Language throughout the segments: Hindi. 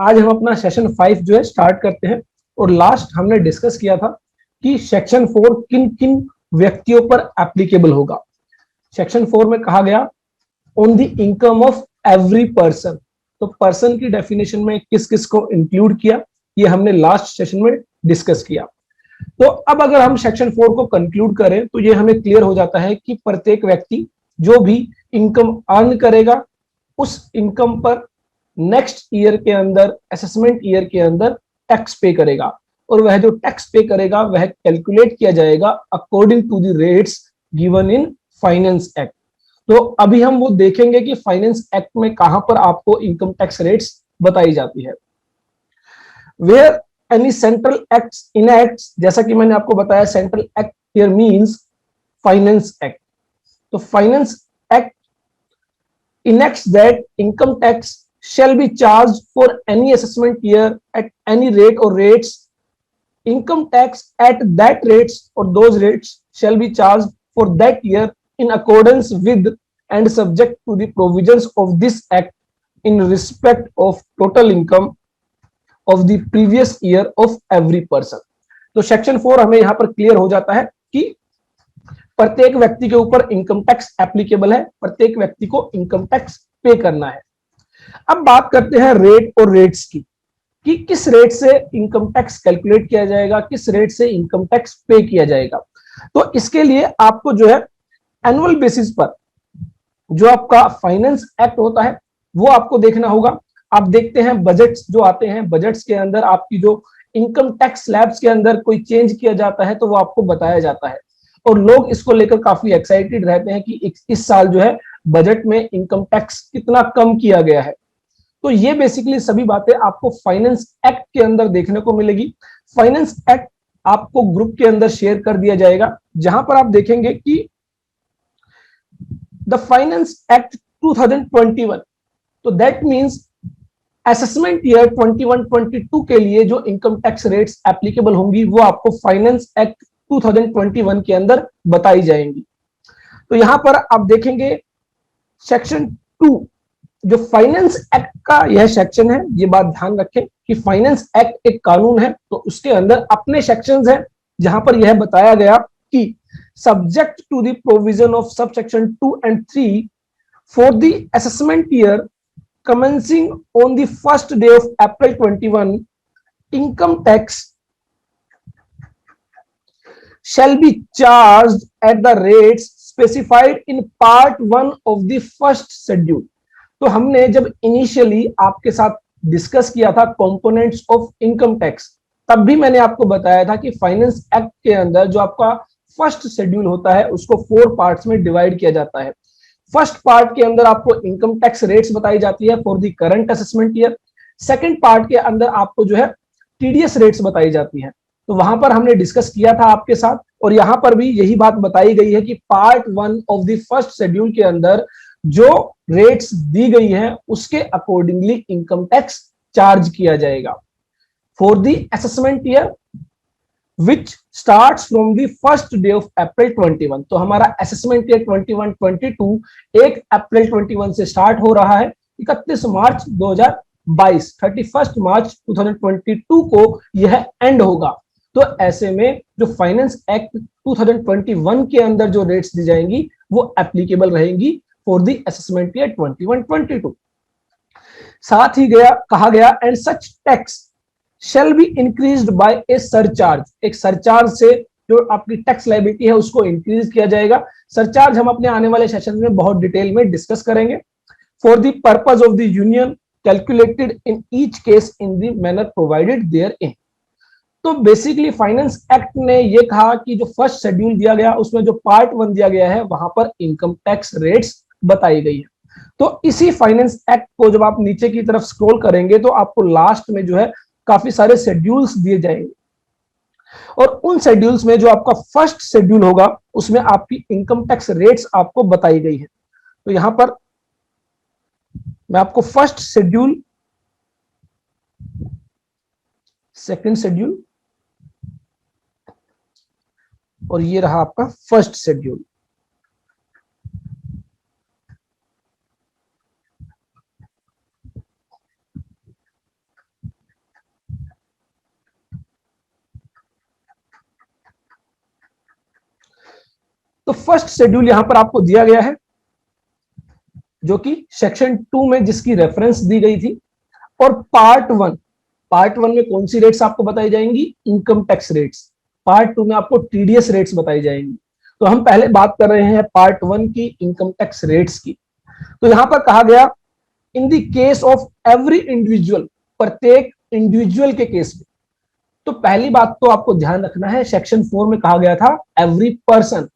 आज हम अपना सेशन 5 जो है स्टार्ट करते हैं। और लास्ट हमने डिस्कस किया था कि सेक्शन 4 किन किन व्यक्तियों पर एप्लीकेबल होगा। सेक्शन 4 में कहा गया on the income of every person. तो पर्सन की डेफिनेशन में किस किस को इंक्लूड किया, ये हमने लास्ट सेशन में डिस्कस किया। तो अब अगर हम सेक्शन 4 को कंक्लूड करें तो ये हमें क्लियर हो जाता है कि प्रत्येक व्यक्ति जो भी इनकम अर्न करेगा उस इनकम पर नेक्स्ट ईयर के अंदर, असेसमेंट ईयर के अंदर टैक्स पे करेगा। और वह जो टैक्स पे करेगा वह कैलकुलेट किया जाएगा according to the rates given in finance act. तो अभी हम वो देखेंगे कि फाइनेंस एक्ट में कहां पर आपको इनकम टैक्स रेट्स बताई जाती है। Where any central acts enacts, जैसा कि मैंने आपको बताया central act here means finance act. तो finance act enacts that income tax shall be charged for any assessment year at any rate or rates. Income tax at that rates or those rates shall be charged for that year in accordance with and subject to the provisions of this act in respect of total income of the previous year of every person. तो सेक्शन 4 हमें यहां पर क्लियर हो जाता है कि प्रत्येक व्यक्ति के ऊपर इनकम टैक्स एप्लीकेबल है, प्रत्येक व्यक्ति को इनकम टैक्स पे करना है। अब बात करते हैं रेट और रेट्स की, कि किस रेट से इनकम टैक्स कैलकुलेट किया जाएगा, किस रेट से इनकम टैक्स पे किया जाएगा। तो इसके लिए आपको जो है एनुअल बेसिस पर जो आपका फाइनेंस एक्ट होता है वो आपको देखना होगा। आप देखते हैं बजट्स जो आते हैं, बजट्स के अंदर आपकी जो इनकम टैक्स स्लैब्स के अंदर कोई चेंज किया जाता है तो वो आपको बताया जाता है और लोग इसको लेकर काफी एक्साइटेड रहते हैं कि इस साल जो है बजट में इनकम टैक्स कितना कम किया गया है। तो ये बेसिकली सभी बातें आपको फाइनेंस एक्ट के अंदर देखने को मिलेगी। फाइनेंस एक्ट आपको ग्रुप के अंदर शेयर कर दिया जाएगा, जहां पर आप देखेंगे कि द फाइनेंस एक्ट 2021, तो दैट मींस असेसमेंट ईयर 21-22 के लिए जो इनकम टैक्स रेट्स एप्लीकेबल होंगी वो आपको फाइनेंस एक्ट 2021 के अंदर बताई जाएंगी। तो यहां पर आप देखेंगे सेक्शन 2 जो फाइनेंस एक्ट का यह सेक्शन है, ये बात ध्यान रखें कि फाइनेंस एक्ट एक कानून है तो उसके अंदर अपने सेक्शंस हैं, जहां पर यह बताया गया कि subject to the provision of sub section 2 and 3 for the assessment year commencing on the first day of April 21, income tax shall be charged at the rates specified in part 1 of the first schedule। तो हमने जब इनिशियली आपके साथ डिस्कस किया था कंपोनेंट्स ऑफ इनकम टैक्स, तब भी मैंने आपको बताया था कि फाइनेंस एक्ट के अंदर जो आपका फर्स्ट शेड्यूल होता है उसको 4 पार्ट्स में डिवाइड किया जाता है। फर्स्ट पार्ट के अंदर आपको इनकम टैक्स रेट्स बताई जाती है for the current assessment year. Second part के अंदर आपको जो है टीडीएस रेट्स बताई जाती है। तो वहां पर हमने डिस्कस किया था आपके साथ और यहां पर भी यही बात बताई गई है कि part 1 of the first schedule के अंदर जो रेट्स दी गई है उसके अकॉर्डिंगली इनकम टैक्स चार्ज किया जाएगा for the assessment year which starts from the first day of April 21। तो हमारा असेसमेंट ईयर 21-22 1 अप्रैल 21 से स्टार्ट हो रहा है, 31 मार्च 2022, 31 मार्च 2022 को यह एंड होगा। तो ऐसे में जो फाइनेंस एक्ट 2021 के अंदर जो रेट्स दी जाएंगी वो एप्लीकेबल रहेंगी फॉर द असेसमेंट ईयर 21-22। साथ ही कहा गया and such tax shall be increased by a surcharge। एक सरचार्ज से जो आपकी टैक्स लायबिलिटी है उसको इंक्रीज किया जाएगा। सरचार्ज हम अपने आने वाले सेशन में बहुत डिटेल में डिस्कस करेंगे। For the purpose of the union calculated in each case in the manner provided therein. तो बेसिकली फाइनेंस एक्ट ने ये कहा कि जो फर्स्ट शेड्यूल दिया गया उसमें जो पार्ट 1 दिया गया है वहां पर इनकम टैक्स रेट्स बताई गई है। तो इसी फाइनेंस एक्ट को जब आप नीचे की तरफ स्क्रॉल करेंगे तो आपको लास्ट में जो है काफी सारे शेड्यूल्स दिए जाएंगे और उन शेड्यूल्स में जो आपका फर्स्ट शेड्यूल होगा उसमें आपकी इनकम टैक्स रेट्स आपको बताई गई है। तो यहां पर मैं आपको फर्स्ट शेड्यूल, सेकंड शेड्यूल और ये रहा आपका फर्स्ट शेड्यूल। तो फर्स्ट शेड्यूल यहां पर आपको दिया गया है, जो कि सेक्शन 2 में जिसकी रेफरेंस दी गई थी। और पार्ट वन में कौन सी रेट्स आपको बताई जाएंगी? Income tax rates. पार्ट 2 में आपको टीडीएस रेट्स बताई जाएंगी। तो हम पहले बात कर रहे हैं पार्ट 1 की इनकम टैक्स रेट्स की। तो यहां पर कहा गया in the case of every individual, प्रत्येक इंडिविजुअल के केस में। तो पहली बात तो आपको ध्यान रखना है, सेक्शन 4 में कहा गया था एवरी पर्सन,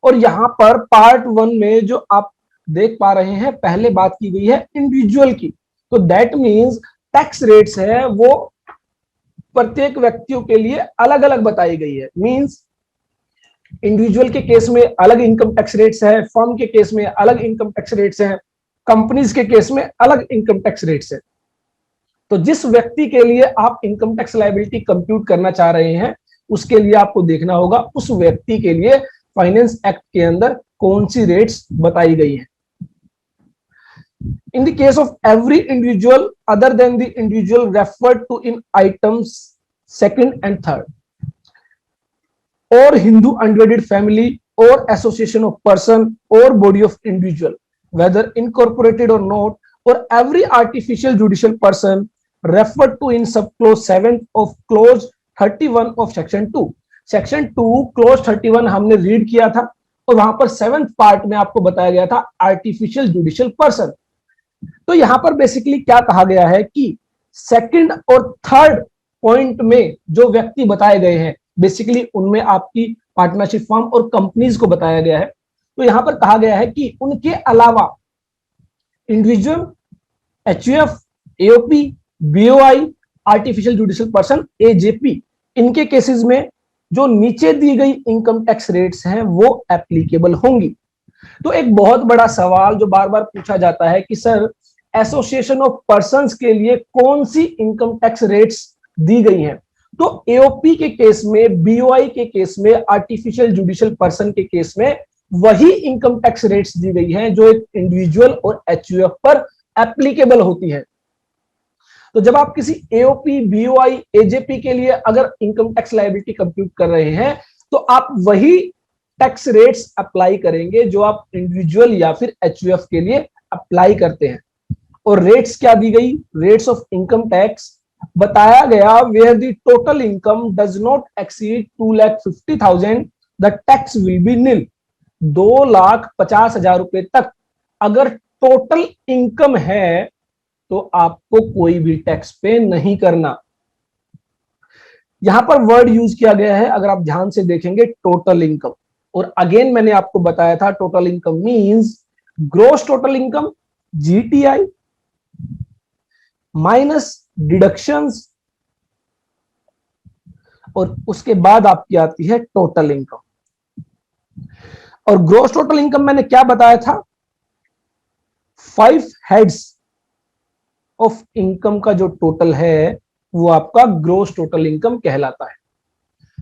और यहां पर पार्ट 1 में जो आप देख पा रहे हैं पहले बात की गई है इंडिविजुअल की। तो दैट मीन्स टैक्स रेट्स है वो प्रत्येक व्यक्तियों के लिए अलग अलग बताई गई है। मीन्स इंडिविजुअल के केस में अलग इनकम टैक्स रेट्स है, फर्म के केस में अलग इनकम टैक्स रेट्स हैं, कंपनीज के केस में अलग इनकम टैक्स रेट्स है। तो जिस व्यक्ति के लिए आप इनकम टैक्स लायबिलिटी कंप्यूट करना चाह रहे हैं, उसके लिए आपको देखना होगा उस व्यक्ति के लिए फाइनेंस एक्ट के अंदर कौन सी रेट्स बताई गई है। In the case of every individual other than the individual referred to in items 2nd and 3rd, or Hindu unwedded family or association of person or body of individual, whether incorporated or not, or every artificial judicial person referred to in subclause 7 of clause 31 of section 2. Section 2 close 31 हमने रीड किया था, और वहां पर 7th पार्ट में आपको बताया गया था आर्टिफिशियल जुडिशियल पर्सन। तो यहां पर बेसिकली क्या कहा गया है कि सेकंड और थर्ड पॉइंट में जो व्यक्ति बताए गए हैं, बेसिकली उनमें आपकी पार्टनरशिप फर्म और कंपनीज को बताया गया है। तो यहां पर कहा गया है कि उनके अलावा individual, HUF, AOP, BOI, artificial judicial person, AJP, इनके केसेस में जो नीचे दी गई इनकम टैक्स रेट्स हैं वो एप्लीकेबल होंगी। तो एक बहुत बड़ा सवाल जो बार बार पूछा जाता है कि सर एसोसिएशन ऑफ पर्संस के लिए कौन सी इनकम टैक्स रेट्स दी गई हैं? तो एओपी के केस में, बीओआई के केस में, आर्टिफिशियल जुडिशियल पर्सन के केस में वही इनकम टैक्स रेट्स दी गई हैं जो एक इंडिविजुअल और एचयूएफ पर एप्लीकेबल होती है। तो जब आप किसी एओपी, बीओआई, एजेपी के लिए अगर इनकम टैक्स लायबिलिटी कंप्यूट कर रहे हैं, तो आप वही टैक्स रेट्स अप्लाई करेंगे जो आप इंडिविजुअल या फिर एचयूएफ के लिए अप्लाई करते हैं। और रेट्स क्या दी गई? रेट्स ऑफ इनकम टैक्स बताया गया where the total income does not exceed 2,50,000 the tax will be nil. 2,50,000 रुपए तक अगर टोटल इनकम है तो आपको कोई भी टैक्स पे नहीं करना। यहां पर वर्ड यूज किया गया है, अगर आप ध्यान से देखेंगे, टोटल इनकम। और अगेन मैंने आपको बताया था total income means gross total income, GTI, minus deductions, और उसके बाद आपकी आती है टोटल इनकम। और ग्रोस टोटल इनकम मैंने क्या बताया था? 5 हेड्स ऑफ इनकम का जो टोटल है वो आपका ग्रोस टोटल इनकम कहलाता है।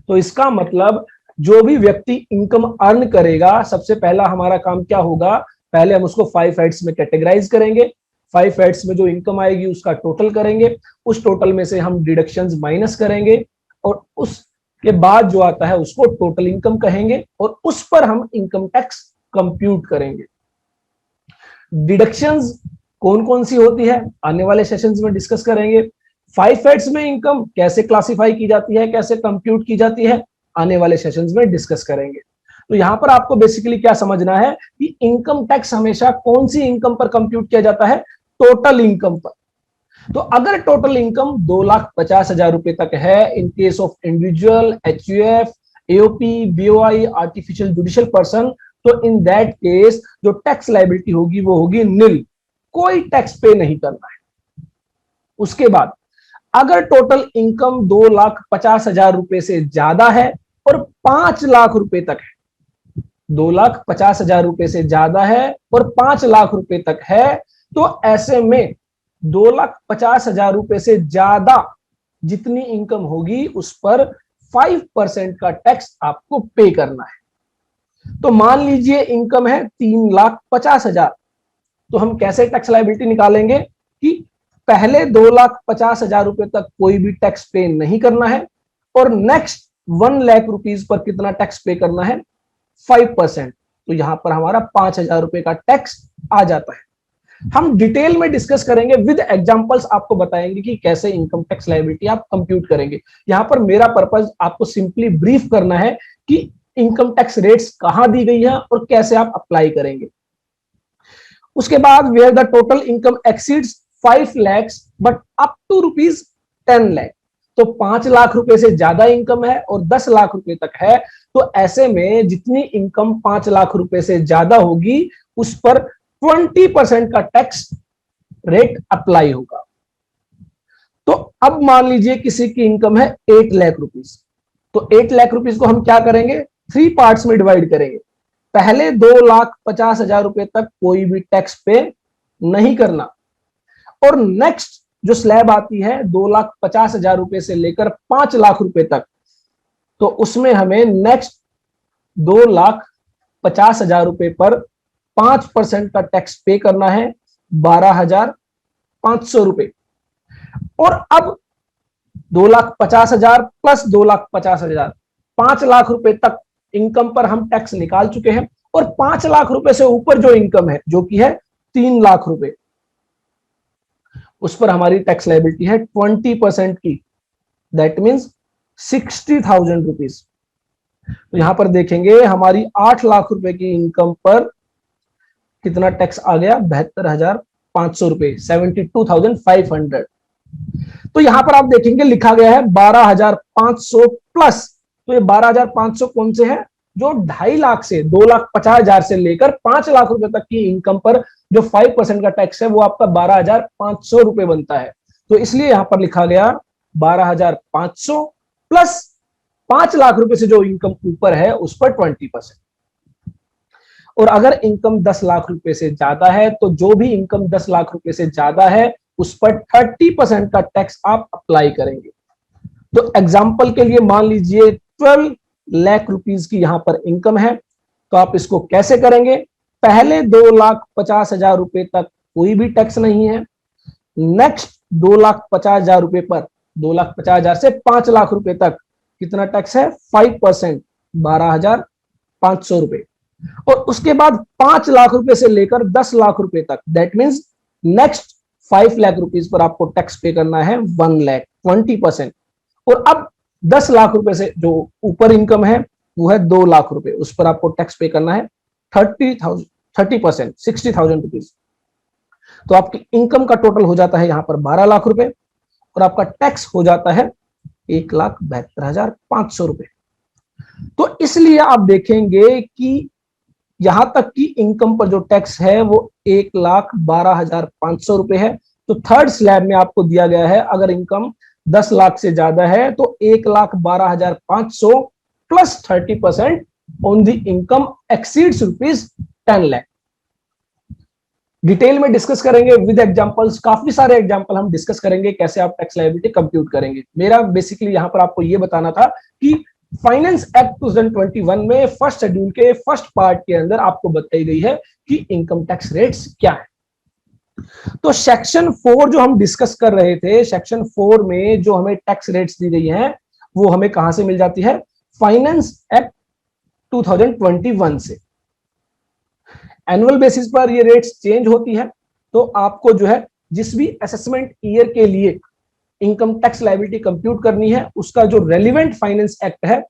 तो इसका मतलब जो भी व्यक्ति इनकम अर्न करेगा, सबसे पहला हमारा काम क्या होगा? पहले हम उसको 5 हेड्स में कैटेगराइज करेंगे। 5 हेड्स में जो इनकम आएगी उसका टोटल करेंगे, उस टोटल में से हम डिडक्शंस माइनस करेंगे, और उसके बाद जो आता है उसको टोटल इनकम कहेंगे, और उस पर हम इनकम टैक्स कंप्यूट करेंगे। डिडक्शंस कौन कौन सी होती है आने वाले सेशंस में डिस्कस करेंगे। 5 हेड्स में इनकम कैसे क्लासिफाई की जाती है, कैसे कंप्यूट की जाती है, आने वाले सेशंस में डिस्कस करेंगे। तो यहां पर आपको बेसिकली क्या समझना है कि इनकम टैक्स हमेशा कौन सी इनकम पर कंप्यूट किया जाता है? टोटल इनकम पर। तो अगर टोटल इनकम 2,50,000 रुपए तक है in case of individual, HUF, AOP, BOI, artificial judicial person, तो इन दैट केस जो टैक्स लायबिलिटी होगी वो होगी निल, कोई टैक्स पे नहीं करना है। उसके बाद अगर टोटल इनकम 2,50,000 रुपए से ज्यादा है और 5 लाख रुपए तक है, 2,50,000 रुपए से ज्यादा है और 5 लाख रुपए तक है, तो ऐसे में 2,50,000 रुपए से ज्यादा जितनी इनकम होगी उस पर 5% का टैक्स आपको पे करना है। तो मान लीजिए इनकम है 3,50,000, तो हम कैसे टैक्स लायबिलिटी निकालेंगे कि पहले 2,50,000 रुपए तक कोई भी टैक्स पे नहीं करना है, और नेक्स्ट 1 लाख रुपीज पर कितना टैक्स पे करना है? 5%, तो यहां पर हमारा 5,000 रुपए का टैक्स आ जाता है। हम डिटेल में डिस्कस करेंगे, विद एग्जांपल्स आपको बताएंगे कि कैसे इनकम टैक्स लायबिलिटी आप कंप्यूट करेंगे। यहां पर मेरा पर्पस आपको सिंपली ब्रीफ करना है कि इनकम टैक्स रेट्स कहां दी गई है और कैसे आप अप्लाई करेंगे। उसके बाद where the total income exceeds 5 lakh but up to ₹10 lakh, तो 5 लाख रुपए से ज्यादा इनकम है और 10 लाख रुपए तक है, तो ऐसे में जितनी इनकम 5 लाख रुपए से ज्यादा होगी उस पर 20% का टैक्स रेट अप्लाई होगा। तो अब मान लीजिए किसी की इनकम है 8 लाख रुपीस, तो 8 लाख रुपीस को हम क्या करेंगे, 3 पार्ट्स में डिवाइड करेंगे। पहले 2,50,000 रुपए तक कोई भी टैक्स पे नहीं करना, और नेक्स्ट जो स्लैब आती है 2,50,000 रुपए से लेकर 5 लाख रुपए तक, तो उसमें हमें नेक्स्ट 2,50,000 रुपए पर 5% का टैक्स पे करना है, 12,500 रुपए। और अब 2,50,000 प्लस 2,50,000, 5 लाख रुपए तक इनकम पर हम टैक्स निकाल चुके हैं, और 5 लाख रुपए से ऊपर जो इनकम है जो कि है 3 लाख रुपए, उस पर हमारी टैक्स लायबिलिटी है 20% की, दैट मीन्स 60,000 रुपीज। तो यहां पर देखेंगे हमारी 8 लाख रुपए की इनकम पर कितना टैक्स आ गया, 72,500 रुपए, 72,500। तो यहां पर आप देखेंगे लिखा गया है 12,500 प्लस, तो ये 12,500 कौन से हैं, जो 2.5 लाख से 2,50,000 से लेकर 5 लाख रुपए तक की इनकम पर जो 5% का टैक्स है वो आपका 12,500 रुपए बनता है। तो इसलिए यहां पर लिखा गया 12,500 प्लस 5 लाख रुपए से जो इनकम ऊपर है उस पर 20%। और अगर इनकम 10 लाख रुपए से ज्यादा है, तो जो भी इनकम 10 लाख रुपए से ज्यादा है उस पर 30% का टैक्स आप अप्लाई करेंगे। तो एग्जाम्पल के लिए मान लीजिए 12 लाख रुपीस की यहां पर इनकम है, तो आप इसको कैसे करेंगे, पहले 2,50,000 रुपए तक कोई भी टैक्स नहीं है, नेक्स्ट 2,50,000 रुपए पर 2,50,000 से 5 लाख रुपए तक कितना टैक्स है, 5%, 12,500 रुपए। और उसके बाद 5 लाख रुपए से लेकर 10 लाख रुपए तक, that means next 5 lakh rupees पर आपको टैक्स पे करना है 1 लाख, 20%। और अब 10 लाख रुपए से जो ऊपर इनकम है वो है 2 लाख रुपए, उस पर आपको टैक्स पे करना है 30%, 60,000 रुपीज। तो आपकी इनकम का टोटल हो जाता है यहां पर 12 लाख रुपए, और आपका टैक्स हो जाता है 1,72,500 रुपए। तो इसलिए आप देखेंगे कि यहां तक की इनकम पर जो टैक्स है वो 1,12,500 रुपए है। तो थर्ड स्लैब में आपको दिया गया है अगर इनकम 10 लाख से ज्यादा है तो 1,12,500 plus 30% on the income exceeds ₹10 lakh. Detail में डिस्कस करेंगे विद एग्जांपल्स, काफी सारे एग्जांपल हम डिस्कस करेंगे कैसे आप टैक्स लायबिलिटी कंप्यूट करेंगे। मेरा बेसिकली यहां पर आपको यह बताना था कि फाइनेंस एक्ट 2021 में फर्स्ट शेड्यूल के फर्स्ट पार्ट के अंदर आपको बताई गई है कि इनकम टैक्स रेट्स क्या है। तो सेक्शन 4 जो हम डिस्कस कर रहे थे, सेक्शन 4 में जो हमें टैक्स रेट्स दी गई हैं वो हमें कहां से मिल जाती है, फाइनेंस एक्ट 2021 से। एनुअल बेसिस पर ये रेट्स चेंज होती है, तो आपको जो है जिस भी असेसमेंट ईयर के लिए इनकम टैक्स लायबिलिटी कंप्यूट करनी है उसका जो रेलिवेंट फाइनेंस एक्ट है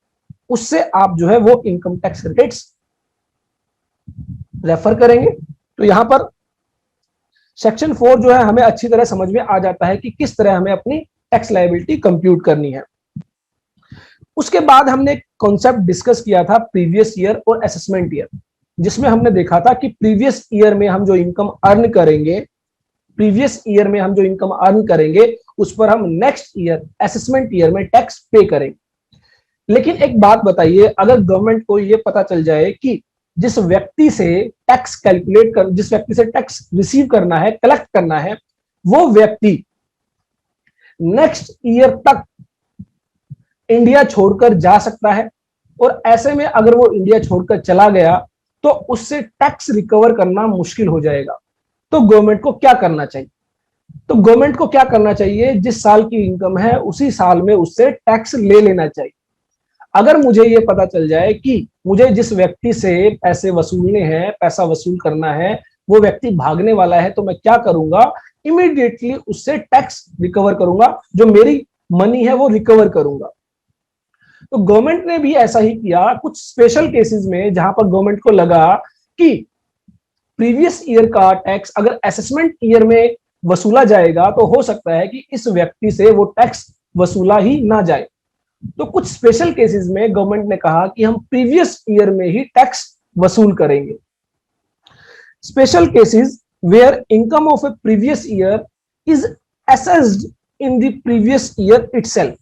उससे आप जो है वो इनकम टैक्स रेट्स रेफर करेंगे। तो यहां पर सेक्शन 4 जो है हमें अच्छी तरह समझ में आ जाता है कि किस तरह हमें अपनी टैक्स लायबिलिटी कंप्यूट करनी है। उसके बाद हमने एक कॉन्सेप्ट डिस्कस किया था प्रीवियस ईयर और असेसमेंट ईयर, जिसमें हमने देखा था कि प्रीवियस ईयर में हम जो इनकम अर्न करेंगे, प्रीवियस ईयर में हम जो इनकम अर्न करेंगे उस पर हम नेक्स्ट ईयर असेसमेंट ईयर में टैक्स पे करेंगे। लेकिन एक बात बताइए, अगर गवर्नमेंट को यह पता चल जाए कि जिस व्यक्ति से टैक्स कैलकुलेट कर, जिस व्यक्ति से टैक्स रिसीव करना है, कलेक्ट करना है, वो व्यक्ति नेक्स्ट ईयर तक इंडिया छोड़कर जा सकता है, और ऐसे में अगर वो इंडिया छोड़कर चला गया तो उससे टैक्स रिकवर करना मुश्किल हो जाएगा। तो गवर्नमेंट को क्या करना चाहिए, तो गवर्नमेंट को क्या करना चाहिए, जिस साल की इनकम है उसी साल में उससे टैक्स ले लेना चाहिए। अगर मुझे ये पता चल जाए कि मुझे जिस व्यक्ति से पैसे वसूलने हैं, पैसा वसूल करना है, वो व्यक्ति भागने वाला है, तो मैं क्या करूंगा, इमीडिएटली उससे टैक्स रिकवर करूंगा, जो मेरी मनी है वो रिकवर करूंगा। तो गवर्नमेंट ने भी ऐसा ही किया कुछ स्पेशल केसेस में, जहां पर गवर्नमेंट को लगा कि प्रीवियस ईयर का टैक्स अगर असेसमेंट ईयर में वसूला जाएगा तो हो सकता है कि इस व्यक्ति से वो टैक्स वसूला ही ना जाए। तो कुछ स्पेशल केसेस में गवर्नमेंट ने कहा कि हम प्रीवियस ईयर में ही टैक्स वसूल करेंगे। Special cases where income of a previous year is assessed in the previous year itself,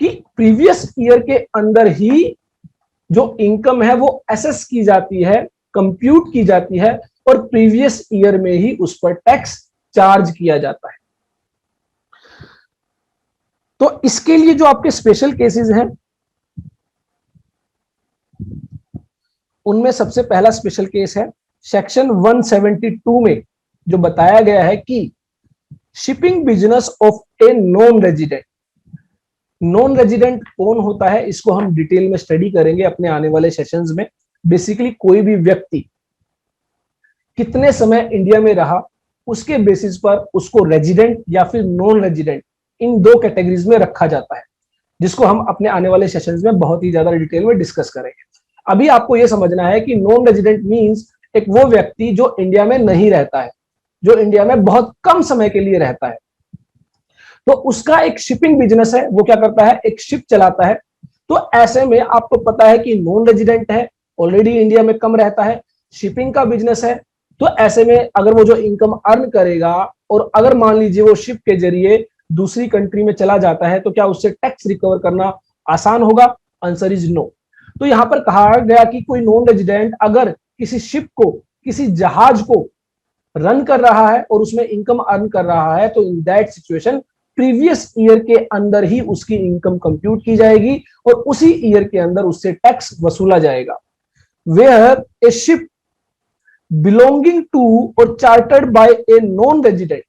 कि प्रीवियस ईयर के अंदर ही जो इनकम है वो असेस की जाती है, कंप्यूट की जाती है, और प्रीवियस ईयर में ही उस पर टैक्स चार्ज किया जाता है। तो इसके लिए जो आपके स्पेशल केसेस हैं, उनमें सबसे पहला स्पेशल केस है सेक्शन 172 में जो बताया गया है कि shipping business of A non resident. Non resident कौन होता है, इसको हम डिटेल में स्टडी करेंगे अपने आने वाले सेशंस में। बेसिकली कोई भी व्यक्ति कितने समय इंडिया में रहा, उसके बेसिस पर उसको रेजिडेंट या फिर नॉन रेजिडेंट, इन दो कैटेगरीज में रखा जाता है, जिसको हम अपने आने वाले सेशंस में बहुत ही ज्यादा डिटेल में डिस्कस करेंगे। अभी आपको यह समझना है कि नॉन रेजिडेंट मींस एक वो व्यक्ति जो इंडिया में नहीं रहता है, जो इंडिया में बहुत कम समय के लिए रहता है। तो उसका एक शिपिंग बिजनेस है, वो क्या करता है, एक शिप चलाता है। तो ऐसे में आपको पता है कि नॉन रेजिडेंट है, ऑलरेडी इंडिया में कम रहता है, शिपिंग का बिजनेस है। तो ऐसे में अगर वो जो इनकम अर्न करेगा, और अगर मान लीजिए वो शिप के जरिए दूसरी कंट्री में चला जाता है, तो क्या उससे टैक्स रिकवर करना आसान होगा? Answer is no. तो यहां पर कहा गया कि कोई नॉन रेजिडेंट अगर किसी शिप को, किसी जहाज को रन कर रहा है और उसमें इनकम अर्न कर रहा है, तो in that situation previous year के अंदर ही उसकी इनकम कंप्यूट की जाएगी और उसी ईयर के अंदर उससे टैक्स वसूला जाएगा। Where a ship belonging to और chartered by a non resident,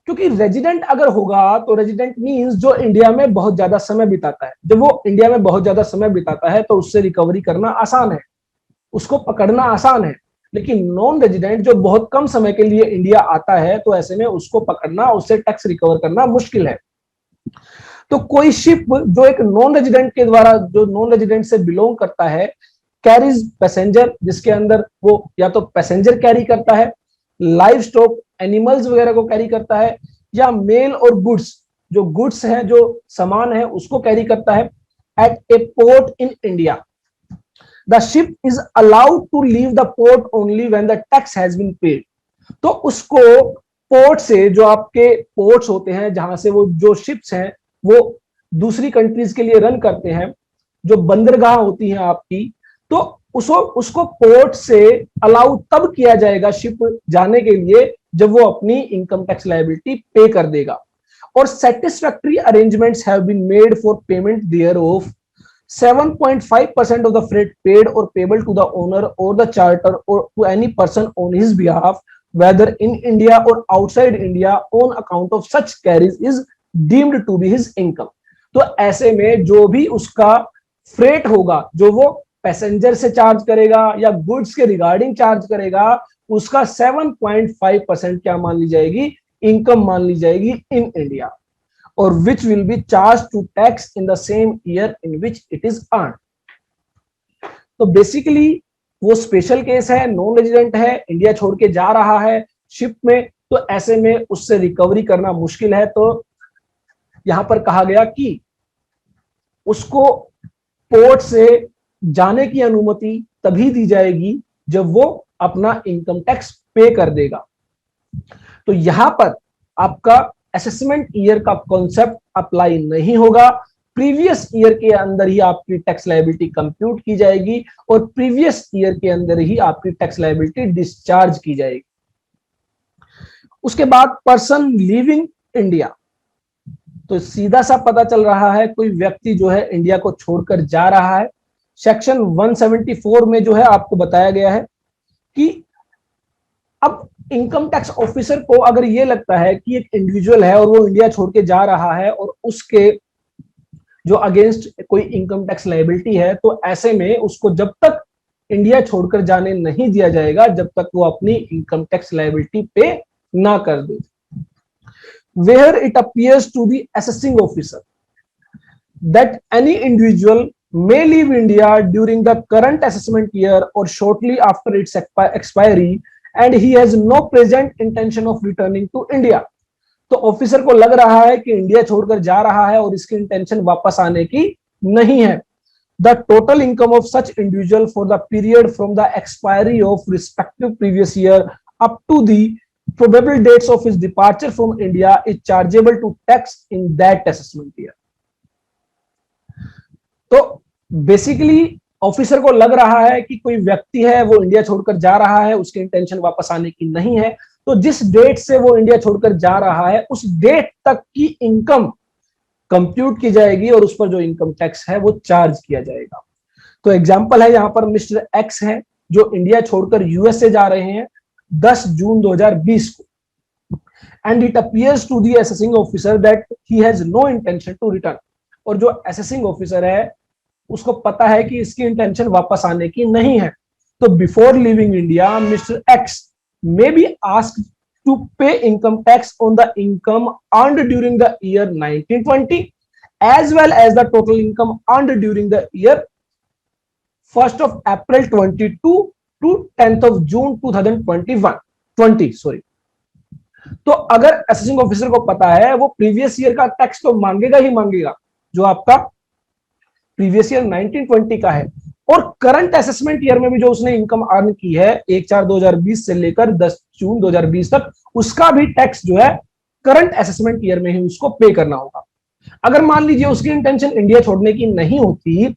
क्योंकि रेजिडेंट अगर होगा तो रेजिडेंट मींस जो इंडिया में बहुत ज्यादा समय बिताता है। जब वो इंडिया में बहुत ज्यादा समय बिताता है तो उससे रिकवरी करना आसान है, उसको पकड़ना आसान है। लेकिन नॉन रेजिडेंट जो बहुत कम समय के लिए इंडिया आता है, तो ऐसे में उसको पकड़ना, उससे टैक्स रिकवर करना मुश्किल है। तो कोई शिप जो एक नॉन रेजिडेंट के द्वारा, जो नॉन रेजिडेंट से बिलोंग करता है, कैरीज पैसेंजर, जिसके अंदर वो या तो पैसेंजर कैरी करता है, लाइव स्टॉक एनिमल्स वगैरह को कैरी करता है, या मेल और गुड्स, जो गुड्स है, जो सामान है, उसको कैरी करता है, at a port in India, the ship is allowed to leave the port only when the tax has been paid। तो उसको पोर्ट से, जो आपके पोर्ट्स होते हैं जहां से वो जो शिप्स हैं वो दूसरी कंट्रीज के लिए रन करते हैं, जो बंदरगाह होती हैं आपकी, तो उसको पोर्ट से अलाउ तब किया जाएगा शिप जाने के लिए जब वो अपनी इनकम टैक्स लायबिलिटी पे कर देगा। और satisfactory arrangements have been made for payment thereof 7.5% of the freight paid or payable to the owner or the charter or to any person on his behalf, whether in India or outside India, on account of such carriage is deemed to be his income। तो ऐसे में जो भी उसका फ्रेट होगा, जो वो पैसेंजर से चार्ज करेगा या गुड्स के रिगार्डिंग चार्ज करेगा, उसका 7.5% क्या मान ली जाएगी, इनकम मान ली जाएगी इन इंडिया, और which will be charged to tax in the same year in which it is earned। तो बेसिकली वो स्पेशल केस है, नॉन रेजिडेंट है, इंडिया छोड़ के जा रहा है शिप में, तो ऐसे में उससे रिकवरी करना मुश्किल है। तो यहां पर कहा गया कि उसको पोर्ट से जाने की अनुमति तभी दी जाएगी जब वो अपना इनकम टैक्स पे कर देगा। तो यहां पर आपका असेसमेंट ईयर का कॉन्सेप्ट अप्लाई नहीं होगा, प्रीवियस ईयर के अंदर ही आपकी टैक्स लायबिलिटी कंप्यूट की जाएगी और प्रीवियस ईयर के अंदर ही आपकी टैक्स लायबिलिटी डिस्चार्ज की जाएगी। उसके बाद पर्सन लिविंग इंडिया, तो सीधा सा पता चल रहा है कोई व्यक्ति जो है इंडिया को छोड़कर जा रहा है। सेक्शन 174 में जो है आपको बताया गया है कि अब इनकम टैक्स ऑफिसर को अगर ये लगता है कि एक इंडिविजुअल है और वो इंडिया छोड़ के जा रहा है और उसके जो अगेंस्ट कोई इनकम टैक्स लायबिलिटी है, तो ऐसे में उसको जब तक इंडिया छोड़कर जाने नहीं दिया जाएगा जब तक वो अपनी इनकम टैक्स लायबिलिटी पे ना कर दे। Where it appears to the assessing officer that any individual may leave India during the current assessment year or shortly after its expiry and he has no present intention of returning to India। तो ऑफिसर को लग रहा है कि इंडिया छोड़कर जा रहा है और इसकी इंटेंशन वापस आने की नहीं है। The total income of such individual for the period from the expiry of respective previous year up to the probable dates of his departure from India is chargeable to tax in that assessment year। तो बेसिकली ऑफिसर को लग रहा है कि कोई व्यक्ति है वो इंडिया छोड़कर जा रहा है, उसकी इंटेंशन वापस आने की नहीं है, तो जिस डेट से वो इंडिया छोड़कर जा रहा है उस डेट तक की इनकम कंप्यूट की जाएगी और उस पर जो इनकम टैक्स है वो चार्ज किया जाएगा। तो एग्जांपल है, यहां पर मिस्टर एक्स है जो इंडिया छोड़कर यूएसए जा रहे हैं 10 जून 2020 को, and it appears to the assessing officer that he has no intention to return. और जो असेसिंग ऑफिसर है उसको पता है कि इसकी इंटेंशन वापस आने की नहीं है। तो before living India mister x may be asked to pay income tax on the income earned during the year 1920 as well as the total income earned during the year 1st of April 22 to 10th of June 2021 sorry. तो अगर असेसिंग ऑफिसर को पता है वो प्रीवियस ईयर का टैक्स तो मांगेगा ही मांगेगा जो आपका प्रीवियस ईयर 1920 का है, और करंट असेसमेंट ईयर में भी जो उसने इनकम अर्न की है 1/4/2020 से लेकर 10 जून 2020 तक, उसका भी टैक्स जो है करंट असेसमेंट ईयर में ही उसको पे करना होगा। अगर मान लीजिए उसकी इंटेंशन इंडिया छोड़ने की नहीं होती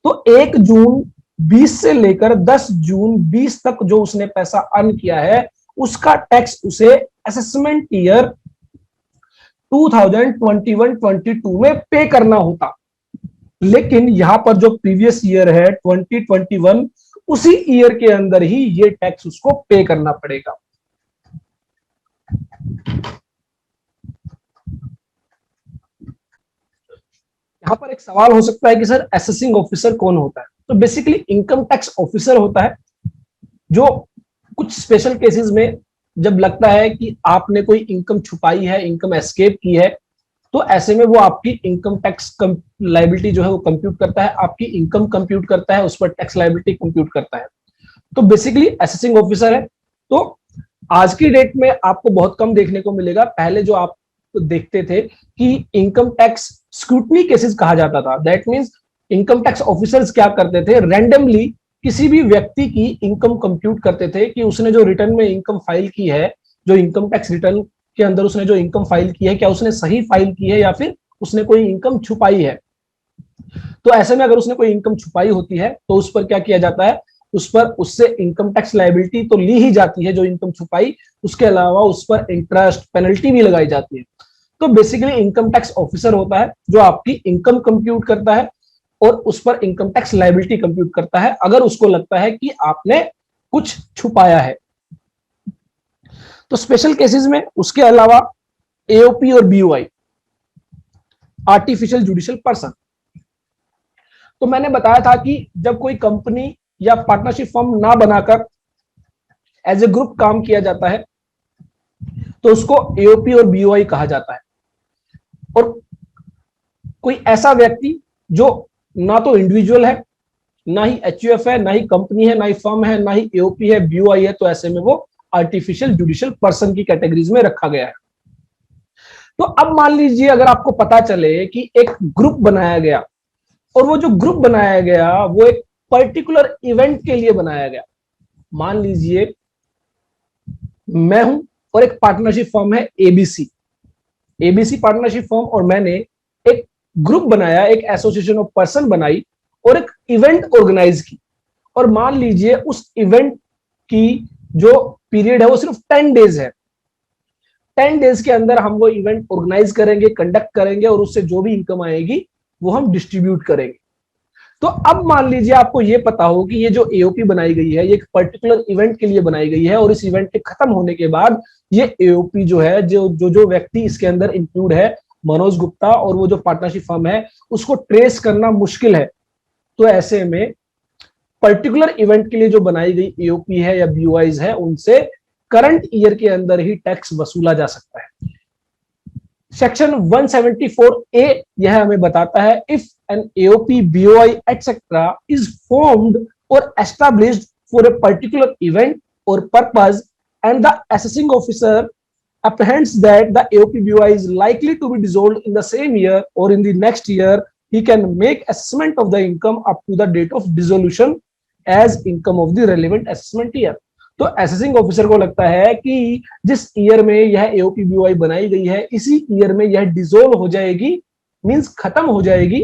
तो 1 जून 20 से लेकर 10 जून 20 तक जो उसने पैसा अर्न किया है उसका टैक्स उसे असेसमेंट ईयर 2021-22 में पे करना होता। लेकिन यहां पर जो प्रीवियस ईयर है 2021, उसी ईयर के अंदर ही ये टैक्स उसको पे करना पड़ेगा। यहां पर एक सवाल हो सकता है कि सर असेसिंग ऑफिसर कौन होता है? तो बेसिकली इनकम टैक्स ऑफिसर होता है जो कुछ स्पेशल केसेस में जब लगता है कि आपने कोई इनकम छुपाई है, इनकम एस्केप की है, तो ऐसे में वो आपकी इनकम टैक्स लायबिलिटी जो है वो कंप्यूट करता है, आपकी इनकम कंप्यूट करता है, उस पर टैक्स लायबिलिटी कंप्यूट करता है। तो बेसिकली असेसिंग ऑफिसर है। तो आज की डेट में आपको बहुत कम देखने को मिलेगा। पहले जो आप देखते थे कि इनकम टैक्स स्क्रूटनी केसेस कहा जाता था, that means income tax officers क्या करते थे, रैंडमली किसी भी व्यक्ति की इनकम कंप्यूट करते थे कि उसने जो रिटर्न में इनकम फाइल की है, जो इनकम टैक्स रिटर्न के अंदर उसने जो इनकम फाइल की है, क्या उसने सही फाइल की है या फिर उसने कोई इनकम छुपाई है। तो ऐसे में अगर उसने कोई इनकम छुपाई होती है तो उस पर क्या किया जाता है, उस पर उससे इनकम टैक्स लायबिलिटी तो ली ही जाती है जो इनकम छुपाई, उसके अलावा उस पर इंटरेस्ट पेनल्टी भी लगाई जाती है। तो बेसिकली इनकम टैक्स ऑफिसर होता है जो आपकी इनकम कंप्यूट करता है और उस पर इनकम टैक्स लायबिलिटी कंप्यूट करता है अगर उसको लगता है कि आपने कुछ छुपाया है। तो स्पेशल केसेस में उसके अलावा एओपी और बीओआई, आर्टिफिशियल जुडिशियल पर्सन। तो मैंने बताया था कि जब कोई कंपनी या पार्टनरशिप फर्म ना बनाकर एज ए ग्रुप काम किया जाता है तो उसको एओपी और बीओआई कहा जाता है। और कोई ऐसा व्यक्ति जो ना तो इंडिविजुअल है, ना ही एचयूएफ है, ना ही कंपनी है, ना ही फर्म है, ना ही एओपी है, बीओआई है, तो ऐसे में वो आर्टिफिशियल जुडिशियल पर्सन की कैटेगरीज में रखा गया है। तो अब मान लीजिए अगर आपको पता चले कि एक ग्रुप बनाया गया और वो जो ग्रुप बनाया गया वो एक पर्टिकुलर इवेंट के लिए बनाया गया। मान लीजिए मैं हूं और एक पार्टनरशिप फर्म है एबीसी, एबीसी पार्टनरशिप फर्म, और मैंने एक ग्रुप बनाया, एक एसोसिएशन ऑफ पर्सन बनाई और एक इवेंट ऑर्गेनाइज की। और मान लीजिए उस इवेंट की जो पीरियड है वो सिर्फ 10 डेज है। 10 डेज के अंदर हम वो इवेंट ऑर्गेनाइज करेंगे, कंडक्ट करेंगे और उससे जो भी इनकम आएगी वो हम डिस्ट्रीब्यूट करेंगे। तो अब मान लीजिए आपको ये पता हो कि ये जो एओपी बनाई गई है ये एक पर्टिकुलर इवेंट के लिए बनाई गई है और इस इवेंट के खत्म होने के बाद ये एओपी जो है, जो व्यक्ति इसके अंदर इंक्लूड है, मनोज गुप्ता और वो जो पार्टनरशिप फर्म है उसको ट्रेस करना मुश्किल है। तो ऐसे में पर्टिकुलर इवेंट के लिए जो बनाई गई एओपी है या बीओआईज है उनसे करंट ईयर के अंदर ही टैक्स वसूला जा सकता है। सेक्शन 174 ए यह हमें बताता है if an AOP BOI etcetera is formed और established for a particular event और purpose and the assessing officer apprehends that the AOP BOI is likely to be dissolved in the same year or in the next year, he can make assessment of the income up to the date of dissolution as income of the relevant assessment year. तो असेसिंग ऑफिसर को लगता है कि जिस ईयर में यह एओपी बीओआई बनाई गई है इसी ईयर में यह डिसोल्व हो जाएगी, मींस खत्म हो जाएगी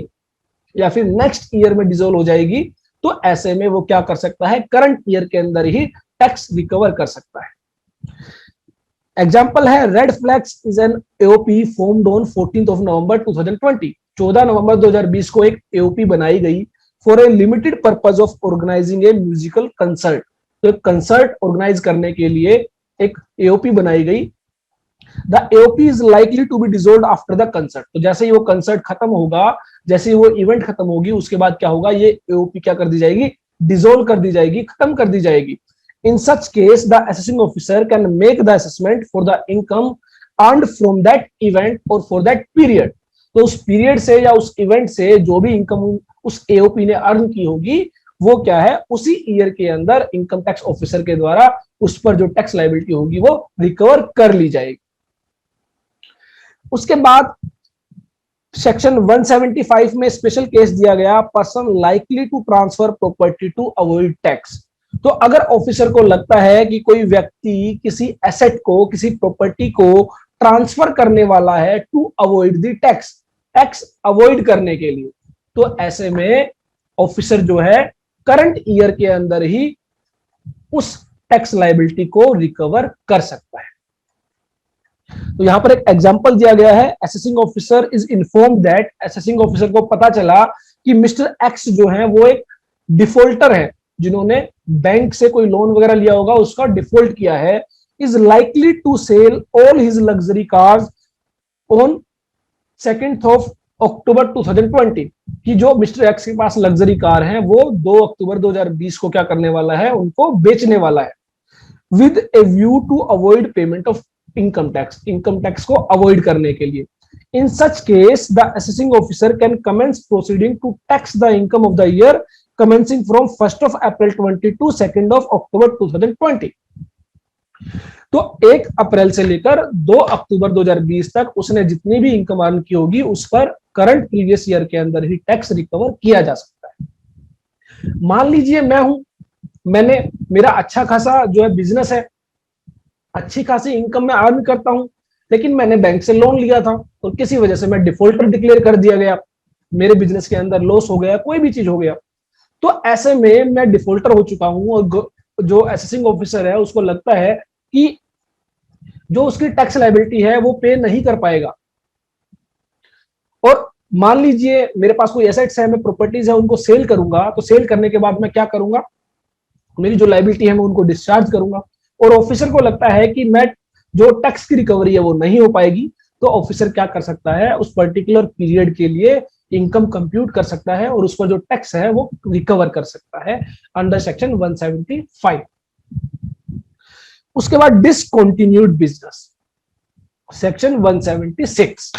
या फिर नेक्स्ट ईयर में डिसोल्व हो जाएगी, तो ऐसे में वो क्या कर सकता है, करंट ईयर के अंदर ही टैक्स रिकवर कर सकता है। एग्जाम्पल है red flags is an AOP formed on 14th of November 2020। 14 नवंबर 2020 को एक एओपी बनाई गई for a limited purpose of organizing a musical concert. तो एक कंसर्ट ऑर्गेनाइज करने के लिए एक एओपी बनाई गई। The AOP is likely to be dissolved after the concert. तो जैसे ही वो कंसर्ट खत्म होगा, जैसे ही वो इवेंट खत्म होगी, उसके बाद क्या होगा, ये एओपी क्या कर दी जाएगी, डिसॉल्व कर दी जाएगी, खत्म कर दी जाएगी। In such case, the assessing officer can make the assessment for the income earned from that event or for that period। तो उस पीरियड से या उस इवेंट से जो भी इनकम उस एओपी ने अर्न की होगी वो क्या है, उसी ईयर के अंदर इनकम टैक्स ऑफिसर के द्वारा उस पर जो टैक्स लायबिलिटी होगी वो रिकवर कर ली जाएगी। उसके बाद सेक्शन 175 में स्पेशल केस दिया गया, person likely to transfer property to avoid tax. तो अगर ऑफिसर को लगता है कि कोई व्यक्ति किसी एसेट को, किसी प्रॉपर्टी को ट्रांसफर करने वाला है to avoid the tax, tax avoid करने के लिए, तो ऐसे में ऑफिसर जो है करंट ईयर के अंदर ही उस टैक्स लायबिलिटी को रिकवर कर सकता है। तो यहां पर एक एग्जांपल दिया गया है, assessing officer is informed that, assessing officer को पता चला कि मिस्टर एक्स जो है वो एक डिफॉल्टर है, जिन्होंने बैंक से कोई लोन वगैरह लिया होगा उसका डिफॉल्ट किया है, is likely to sell all his luxury cars on 2nd of October 2020। कि जो मिस्टर एक्स के पास लग्जरी कार हैं वो 2 अक्टूबर 2020 को क्या करने वाला है, उनको बेचने वाला है, with a view to avoid payment of income tax, income tax को अवॉइड करने के लिए। In such case the assessing officer can commence proceeding to tax the income of the year commencing from 1st of April 20 to 2nd of October 2020। तो 1 अप्रैल से लेकर 2 अक्टूबर 2020 तक उसने जितनी भी इनकम अर्न की होगी उस पर करंट प्रीवियस ईयर के अंदर ही टैक्स रिकवर किया जा सकता है। मान लीजिए मैं हूं, मैंने मेरा अच्छा खासा जो है बिजनेस है, अच्छी खासी इनकम मैं अर्न करता हूं, लेकिन मैंने बैंक से लोन लिया था और किसी वजह से मैं डिफॉल्टर डिक्लेयर कर दिया गया, मेरे बिजनेस के अंदर लॉस हो गया, कोई भी चीज हो गया, तो ऐसे में मैं डिफॉल्टर हो चुका हूं और जो असेसिंग ऑफिसर है उसको लगता है कि जो उसकी टैक्स लायबिलिटी है वो पे नहीं कर पाएगा। और मान लीजिए मेरे पास कोई एसेट्स है, मैं प्रॉपर्टीज है उनको सेल करूंगा, तो सेल करने के बाद मैं क्या करूंगा, मेरी जो लायबिलिटी है मैं उनको डिस्चार्ज करूंगा, और ऑफिसर को लगता है कि मैं जो टैक्स की रिकवरी है वो नहीं हो पाएगी, तो ऑफिसर क्या कर सकता है, उस पर्टिकुलर पीरियड के लिए इनकम कंप्यूट कर सकता है और उस पर जो टैक्स है वो रिकवर कर सकता है अंडर सेक्शन 175। उसके बाद डिसकंटिन्यूड बिजनेस, सेक्शन 176।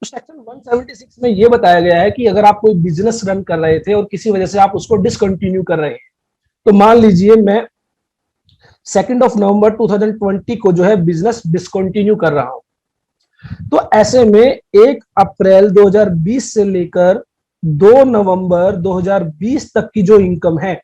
सेक्शन 176 में यह बताया गया है कि अगर आप कोई बिजनेस रन कर रहे थे और किसी वजह से आप उसको डिसकंटिन्यू कर रहे हैं, तो मान लीजिए मैं 2nd of November 2020 को जो है बिजनेस डिसकंटिन्यू कर रहा हूं, तो ऐसे में 1 अप्रैल 2020 से लेकर 2 नवंबर 2020 तक की जो इनकम है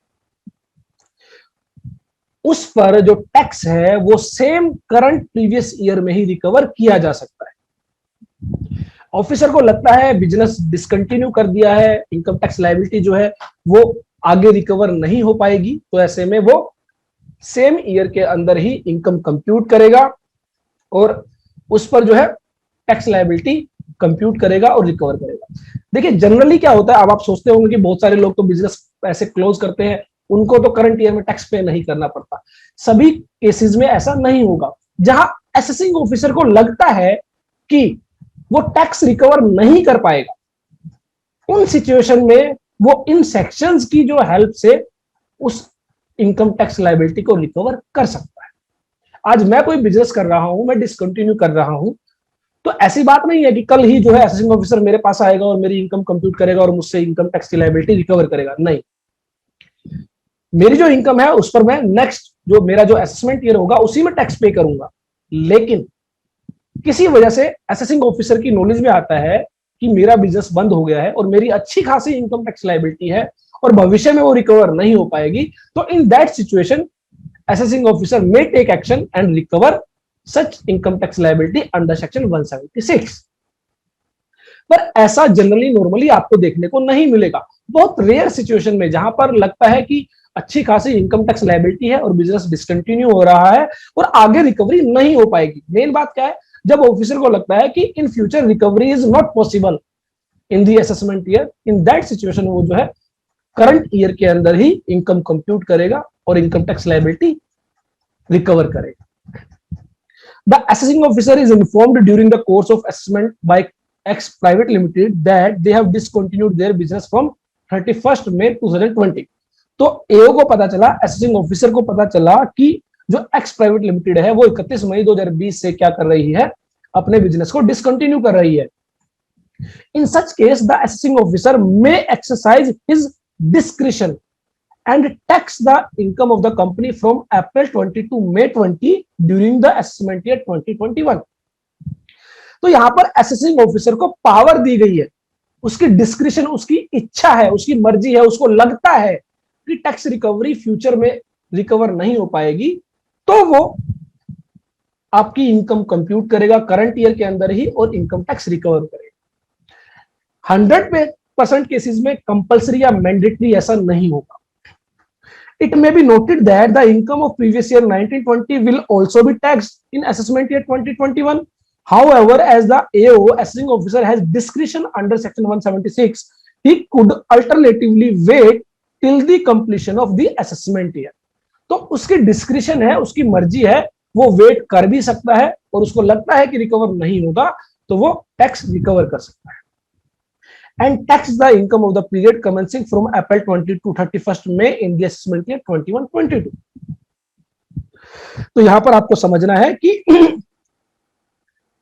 उस पर जो टैक्स है वो सेम करंट प्रीवियस ईयर में ही रिकवर किया जा सकता है। ऑफिसर को लगता है बिजनेस डिसकंटिन्यू कर दिया है, इनकम टैक्स लायबिलिटी जो है वो आगे रिकवर नहीं हो पाएगी, तो ऐसे में वो सेम ईयर के अंदर ही इनकम कंप्यूट करेगा और उस पर जो है टैक्स लायबिलिटी कंप्यूट करेगा और रिकवर करेगा। देखिए जनरली क्या होता है, अब आप सोचते होंगे कि बहुत सारे लोग तो बिजनेस ऐसे क्लोज करते हैं, उनको तो करंट ईयर में टैक्स पे नहीं करना पड़ता। सभी केसेस में ऐसा नहीं होगा। जहां असेसिंग ऑफिसर को लगता है कि वो टैक्स रिकवर नहीं कर पाएगा, उन सिचुएशन में वो इन सेक्शंस की जो हेल्प से उस इनकम टैक्स लायबिलिटी को रिकवर कर सकता है। आज मैं कोई बिजनेस कर रहा हूं, मैं डिसकंटिन्यू कर रहा हूं, तो ऐसी बात नहीं है कि कल ही जो है असेसिंग ऑफिसर मेरे पास आएगा और मेरी इनकम कंप्यूट करेगा और मुझसे इनकम टैक्स की लायबिलिटी रिकवर करेगा। नहीं, मेरी जो इनकम है उस पर मैं नेक्स्ट जो मेरा जो असेसमेंट ईयर होगा उसी में टैक्स पे करूंगा। लेकिन किसी वजह से असेसिंग ऑफिसर की नॉलेज में आता है कि मेरा बिजनेस बंद हो गया है और मेरी अच्छी खासी इनकम टैक्स लायबिलिटी है और भविष्य में वो रिकवर नहीं हो पाएगी, तो in that situation assessing officer may take action and recover such income tax liability under section 176। पर ऐसा जनरली नॉर्मली आपको देखने को नहीं मिलेगा। बहुत रेयर सिचुएशन में जहां पर लगता है कि अच्छी खासी इनकम टैक्स लायबिलिटी है और बिजनेस डिसकंटिन्यू हो रहा है और आगे रिकवरी नहीं हो पाएगी। मेन बात क्या है, जब ऑफिसर को लगता है कि in future recovery is not possible in the assessment year, in that situation वो जो है करंट ईयर के अंदर ही इनकम कंप्यूट करेगा और इनकम टैक्स लायबिलिटी रिकवर करेगा। The assessing officer is informed during the course of assessment by X Private Limited that they have discontinued their business from 31st May 2020। तो एओ को पता चला, असेसिंग ऑफिसर को पता चला कि जो एक्स प्राइवेट लिमिटेड है वो 31 मई 2020 से क्या कर रही है, अपने बिजनेस को डिसकंटिन्यू कर रही है। In such case the assessing officer may exercise his discretion and tax the income of the company from April 20 to May 20 during the assessment year 2021। तो यहां पर असेसिंग ऑफिसर को पावर दी गई है, उसकी डिस्क्रिशन, उसकी इच्छा है, उसकी मर्जी है, उसको लगता है कि टैक्स रिकवरी फ्यूचर में रिकवर नहीं हो पाएगी, तो वो आपकी इनकम कंप्यूट करेगा करंट ईयर के अंदर ही और इनकम टैक्स रिकवर करेगा। 100% केसेस में कंपल्सरी या मैंडेटरी ऐसा नहीं होगा। It may be noted that the income of previous year 1920 will also be taxed in assessment year 2021. However, as the AO assessing officer has discretion under section 176, he could alternatively wait till the completion of the assessment year। तो उसकी डिस्क्रिशन है, उसकी मर्जी है, वो वेट कर भी सकता है और उसको लगता है कि रिकवर नहीं होगा तो वो टैक्स रिकवर कर सकता है। And tax the income of the period commencing from April 20 to 31st May in the assessment year 21-22। तो यहां पर आपको समझना है कि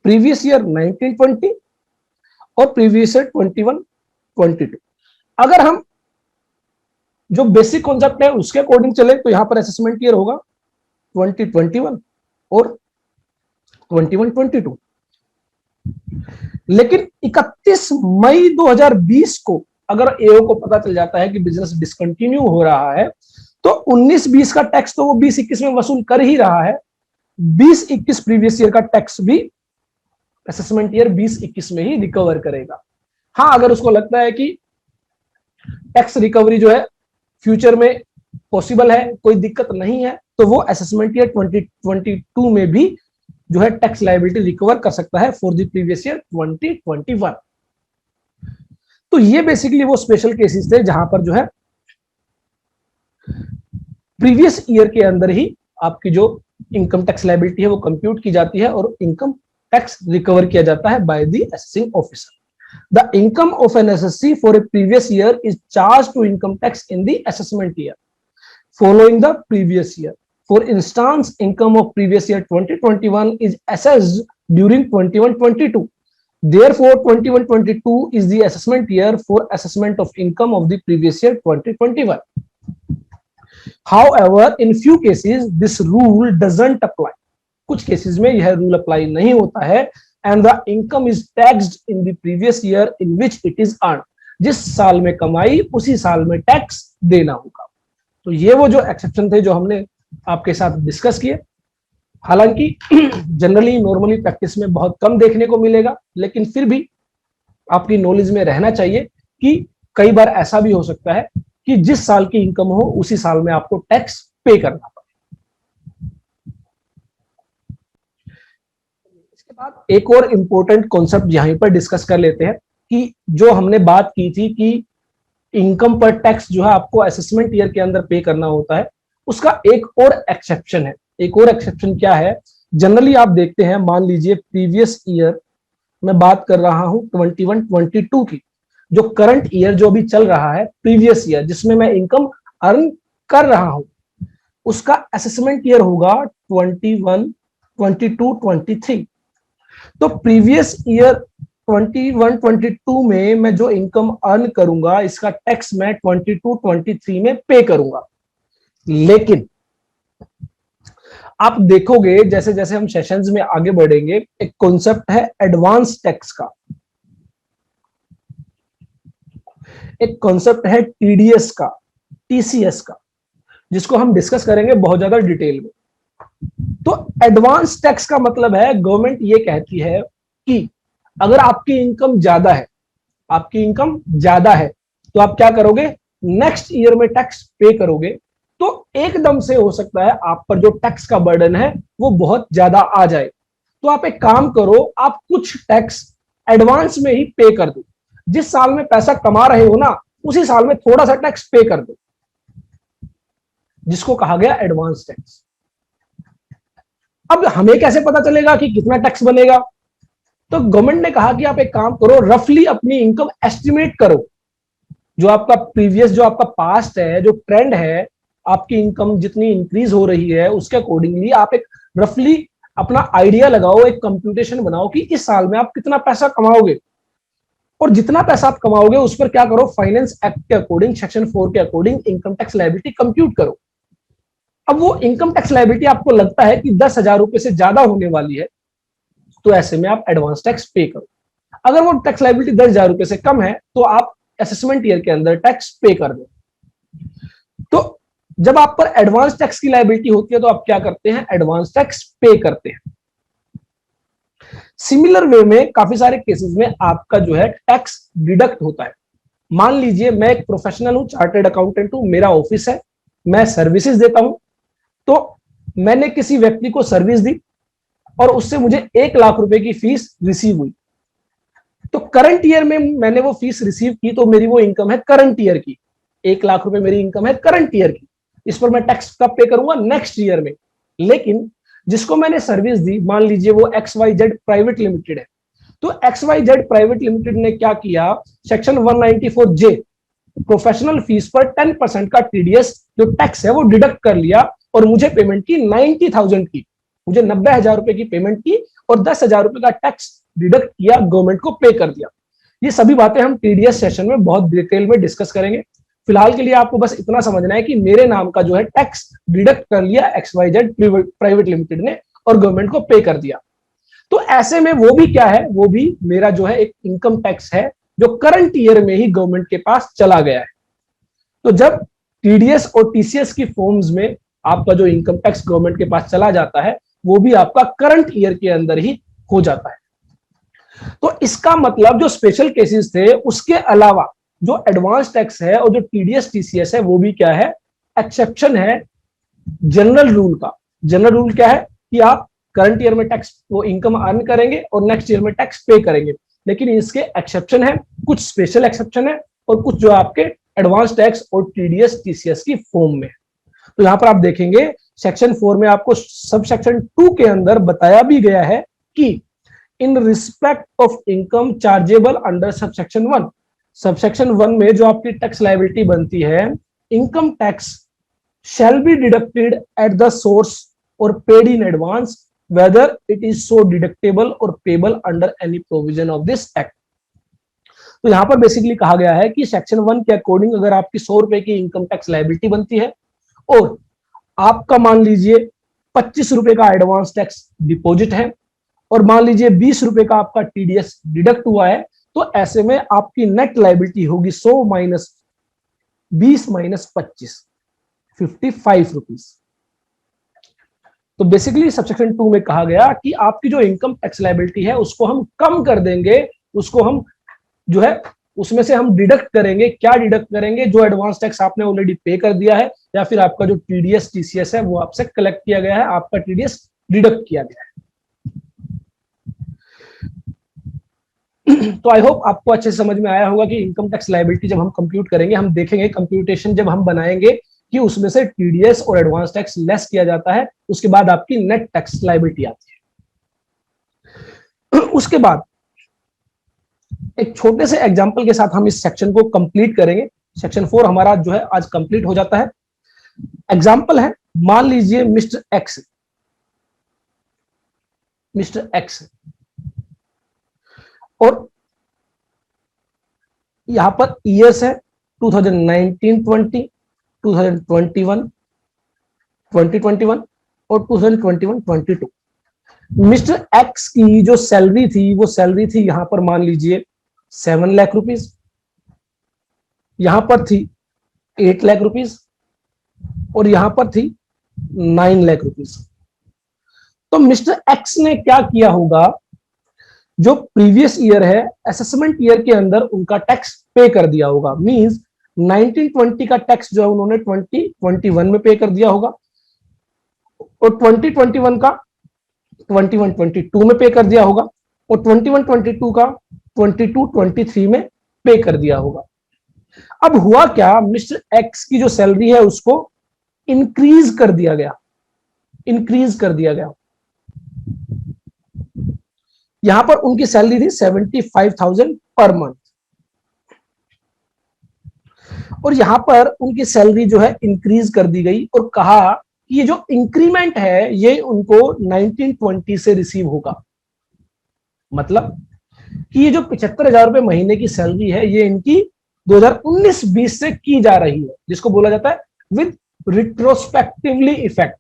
प्रीवियस ईयर 1920 और प्रीवियस ईयर 21-22, अगर हम जो बेसिक कॉन्सेप्ट है उसके अकॉर्डिंग चले तो यहां पर असेसमेंट ईयर होगा 2021 और 21-22। लेकिन 31 मई 2020 को अगर एओ को पता चल जाता है कि बिजनेस डिसकंटिन्यू हो रहा है, तो 19-20 का टैक्स तो वो 20-21 में वसूल कर ही रहा है, 20-21 प्रीवियस ईयर का टैक्स भी असेसमेंट ईयर 20-21 में ही रिकवर करेगा। हाँ, अगर उसको लगता है कि टैक्स रिकवरी जो है फ्यूचर में पॉसिबल है, कोई दिक्कत नहीं है, तो वो असेसमेंट ईयर 2022 में भी जो है टैक्स लायबिलिटी रिकवर कर सकता है फॉर द प्रीवियस ईयर 2021। तो ये बेसिकली वो स्पेशल केसेस थे जहां पर जो है प्रीवियस ईयर के अंदर ही आपकी जो इनकम टैक्स लायबिलिटी है वो कंप्यूट की जाती है और इनकम टैक्स रिकवर किया जाता है by the assessing officer. The income of an SSC for a previous year is charge to income tax in the assessment year following the previous year. For instance, income of previous year 2021 is assessed during 21-22. Therefore, 21-22 is the assessment year for assessment of income of the previous year 2021. However, in few cases, this rule doesn't apply. कुछ cases में यह rule apply नहीं होता है and the income is taxed in the previous year in which it is earned. जिस साल में कमाई उसी साल में टैक्स देना होगा। तो ये वो जो एक्सेप्शन थे जो हमने आपके साथ डिस्कस किए। हालांकि जनरली नॉर्मली प्रैक्टिस में बहुत कम देखने को मिलेगा, लेकिन फिर भी आपकी नॉलेज में रहना चाहिए कि कई बार ऐसा भी हो सकता है कि जिस साल की इनकम हो उसी साल में आपको टैक्स पे करना पड़े। इसके बाद एक और इंपॉर्टेंट कॉन्सेप्ट यहीं पर डिस्कस कर लेते हैं कि जो हमने बात की थी कि इनकम पर टैक्स जो है आपको असेसमेंट ईयर के अंदर पे करना होता है, उसका एक और एक्सेप्शन है। एक और एक्सेप्शन क्या है, जनरली आप देखते हैं, मान लीजिए प्रीवियस ईयर मैं बात कर रहा हूं 21-22 की, जो करंट ईयर जो अभी चल रहा है, प्रीवियस ईयर जिसमें मैं इनकम अर्न कर रहा हूं, उसका असेसमेंट ईयर होगा 21, 22, 23। तो प्रीवियस ईयर 21-22 में मैं जो इनकम अर्न करूंगा, इसका टैक्स मैं 22-23 में पे करूंगा। लेकिन आप देखोगे जैसे जैसे हम सेशंस में आगे बढ़ेंगे, एक कॉन्सेप्ट है एडवांस टैक्स का, एक कॉन्सेप्ट है टीडीएस का, टीसीएस का, जिसको हम डिस्कस करेंगे बहुत ज्यादा डिटेल में। तो एडवांस टैक्स का मतलब है, गवर्नमेंट ये कहती है कि अगर आपकी इनकम ज्यादा है, आपकी इनकम ज्यादा है, तो आप क्या करोगे, नेक्स्ट ईयर में टैक्स पे करोगे, तो एकदम से हो सकता है आप पर जो टैक्स का बर्डन है वो बहुत ज्यादा आ जाए। तो आप एक काम करो, आप कुछ टैक्स एडवांस में ही पे कर दो। जिस साल में पैसा कमा रहे हो ना, उसी साल में थोड़ा सा टैक्स पे कर दो, जिसको कहा गया एडवांस टैक्स। अब हमें कैसे पता चलेगा कि कितना टैक्स बनेगा? तो गवर्नमेंट ने कहा कि आप एक काम करो, रफली अपनी इनकम एस्टिमेट करो। जो आपका प्रीवियस, जो आपका पास्ट है, जो ट्रेंड है, आपकी इनकम जितनी इंक्रीज हो रही है उसके अकॉर्डिंगली आप एक रफली अपना आइडिया लगाओ, एक कंप्यूटेशन बनाओ कि इस साल में आप कितना पैसा कमाओगे। और जितना पैसा आप कमाओगे उस पर क्या करो, फाइनेंस एक्ट के अकॉर्डिंग, सेक्शन 4 के according income tax liability compute करो। अब वो इनकम टैक्स लायबिलिटी आपको लगता है कि 10,000 रुपए से ज्यादा होने वाली है, तो ऐसे में आप एडवांस टैक्स पे करो। अगर वो टैक्स लायबिलिटी 10,000 रुपए से कम है, तो आप असेसमेंट ईयर के अंदर टैक्स पे कर दो। तो जब आप पर एडवांस टैक्स की लायबिलिटी होती है, तो आप क्या करते हैं, एडवांस टैक्स पे करते हैं। सिमिलर वे में काफी सारे केसेस में आपका जो है टैक्स डिडक्ट होता है। मान लीजिए मैं एक प्रोफेशनल हूं, चार्टर्ड अकाउंटेंट हूं, मेरा ऑफिस है, मैं सर्विसेज देता हूं। तो मैंने किसी व्यक्ति को सर्विस दी और उससे मुझे 1 लाख रुपए की फीस रिसीव हुई। तो करंट ईयर में मैंने वो फीस रिसीव की, तो मेरी वो इनकम है करंट ईयर की। 1 लाख रुपए मेरी इनकम है करंट ईयर की, इस पर मैं टैक्स कब पे करूंगा, नेक्स्ट ईयर में। लेकिन जिसको मैंने सर्विस दी, मान लीजिए वो XYZ प्राइवेट लिमिटेड है, तो XYZ प्राइवेट लिमिटेड ने क्या किया, सेक्शन 194J प्रोफेशनल फीस पर 10% का टीडीएस जो टैक्स है वो डिडक्ट कर लिया, और मुझे पेमेंट की 90,000 की, मुझे 90,000 रुपए की पेमेंट की और 10,000 रुपए का टैक्स डिडक्ट किया, गवर्नमेंट को पे कर दिया। ये सभी बातें हम टीडीएस सेशन में बहुत डिटेल में डिस्कस करेंगे। फिलहाल के लिए आपको बस इतना समझना है कि मेरे नाम का जो है टैक्स डिडक्ट कर लिया XYZ प्राइवेट लिमिटेड ने और गवर्नमेंट को पे कर दिया। तो ऐसे में वो भी क्या है, वो भी मेरा जो है एक इनकम टैक्स है जो करंट ईयर में ही गवर्नमेंट के पास चला गया है। तो जब टीडीएस और टीसीएस की फॉर्म्स में आपका जो इनकम टैक्स गवर्नमेंट के पास चला जाता है, वो भी आपका करंट ईयर के अंदर ही हो जाता है। तो इसका मतलब जो स्पेशल केसेस थे, उसके अलावा जो एडवांस टैक्स है और जो टीडीएस टीसीएस है, वो भी क्या है, एक्सेप्शन है जनरल रूल का। जनरल रूल क्या है कि आप करंट ईयर में टैक्स वो इनकम अर्न करेंगे और नेक्स्ट ईयर में टैक्स पे करेंगे। लेकिन इसके एक्सेप्शन है, कुछ स्पेशल एक्सेप्शन है, और कुछ जो आपके एडवांस टैक्स और टीडीएस टीसीएस की फॉर्म में। तो यहां पर आप देखेंगे सेक्शन 4 में आपको सब सेक्शन 2 के अंदर बताया भी गया है कि in respect of income chargeable under subsection 1, subsection 1 में जो आपकी टैक्स लायबिलिटी बनती है, income tax shall be deducted at the source or paid in advance whether it is so deductible or payable under any provision of this act। तो यहां पर बेसिकली कहा गया है कि सेक्शन 1 के अकॉर्डिंग अगर आपकी 100 रुपए की इनकम टैक्स लायबिलिटी बनती है और आपका मान लीजिए 25 रुपए का एडवांस टैक्स डिपॉजिट है और मान लीजिए 20 रुपए का आपका टीडीएस डिडक्ट हुआ है, तो ऐसे में आपकी नेट लायबिलिटी होगी 100 माइनस 20 माइनस 25, 55 रुपीज। तो बेसिकली सबसेक्शन 2 में कहा गया कि आपकी जो इनकम टैक्स लायबिलिटी है उसको हम कम कर देंगे, उसको हम जो है उसमें से हम डिडक्ट करेंगे। क्या डिडक्ट करेंगे, जो एडवांस टैक्स आपने ऑलरेडी पे कर दिया है या फिर आपका जो टीडीएस टीसीएस है वो आपसे कलेक्ट किया गया है, आपका टीडीएस डिडक्ट किया गया है। तो आई होप आपको अच्छे से समझ में आया होगा कि इनकम टैक्स लायबिलिटी जब हम कंप्यूट करेंगे, हम देखेंगे कंप्यूटेशन जब हम बनाएंगे कि उसमें से टीडीएस और एडवांस टैक्स लेस किया जाता है, उसके बाद आपकी नेट टैक्स लायबिलिटी आती है। उसके बाद एक छोटे से एग्जांपल के साथ हम इस सेक्शन को कंप्लीट करेंगे। सेक्शन 4 हमारा जो है आज कंप्लीट हो जाता है। एग्जांपल है, मान लीजिए मिस्टर एक्स और यहां पर ईयर्स है 2019-20, 2021, 2021 और 2021-22। मिस्टर एक्स की जो सैलरी थी वो सैलरी थी यहां पर मान लीजिए 7 लाख रुपीस, यहां पर थी 8 लाख रुपीस और यहां पर थी 9 लाख रुपीस। तो मिस्टर एक्स ने क्या किया होगा, जो प्रीवियस ईयर है असेसमेंट ईयर के अंदर उनका टैक्स पे कर दिया होगा। मींस 1920 का टैक्स जो है उन्होंने 2021 में पे कर दिया होगा और 2021 का 21-22 में पे कर दिया होगा और 21-22 का 22-23 में पे कर दिया होगा। अब हुआ क्या, मिस्टर एक्स की जो सैलरी है उसको इंक्रीज कर दिया गया, यहां पर उनकी सैलरी थी 75,000 पर मंथ और यहां पर उनकी सैलरी जो है इंक्रीज कर दी गई और कहा कि ये जो इंक्रीमेंट है ये उनको 1920 से रिसीव होगा। मतलब कि ये जो 75,000 रुपए महीने की सैलरी है ये इनकी 2019-20 से की जा रही है, जिसको बोला जाता है विद रिट्रोस्पेक्टिवली इफेक्ट।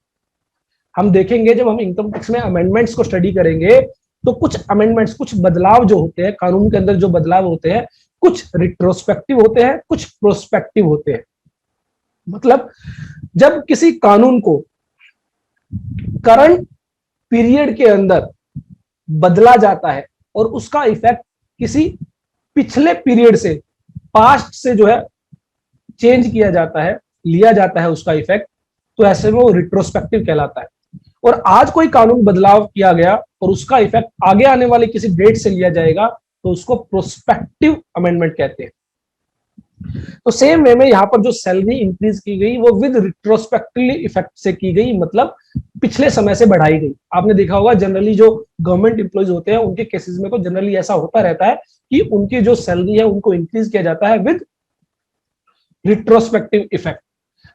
हम देखेंगे जब हम इनकम टैक्स में अमेंडमेंट्स को स्टडी करेंगे तो कुछ अमेंडमेंट्स, कुछ बदलाव जो होते हैं कानून के अंदर, जो बदलाव होते हैं कुछ रिट्रोस्पेक्टिव होते हैं, कुछ प्रोस्पेक्टिव होते हैं। मतलब जब किसी कानून को करंट पीरियड के अंदर बदला जाता है और उसका इफेक्ट किसी पिछले पीरियड से, पास्ट से जो है चेंज किया जाता है, लिया जाता है उसका इफेक्ट, तो ऐसे में वो रिट्रोस्पेक्टिव कहलाता है। और आज कोई कानून बदलाव किया गया और उसका इफेक्ट आगे आने वाले किसी डेट से लिया जाएगा तो उसको प्रोस्पेक्टिव अमेंडमेंट कहते हैं। तो सेम वे में यहां पर जो सैलरी इंक्रीज की गई वो विद रिट्रोस्पेक्टिवली इफेक्ट से की गई, मतलब पिछले समय से बढ़ाई गई। आपने देखा होगा जनरली जो गवर्नमेंट एम्प्लॉइज होते हैं उनके केसेस में तो जनरली ऐसा होता रहता है कि उनकी जो सैलरी है उनको इंक्रीज किया जाता है विद रिट्रोस्पेक्टिव इफेक्ट।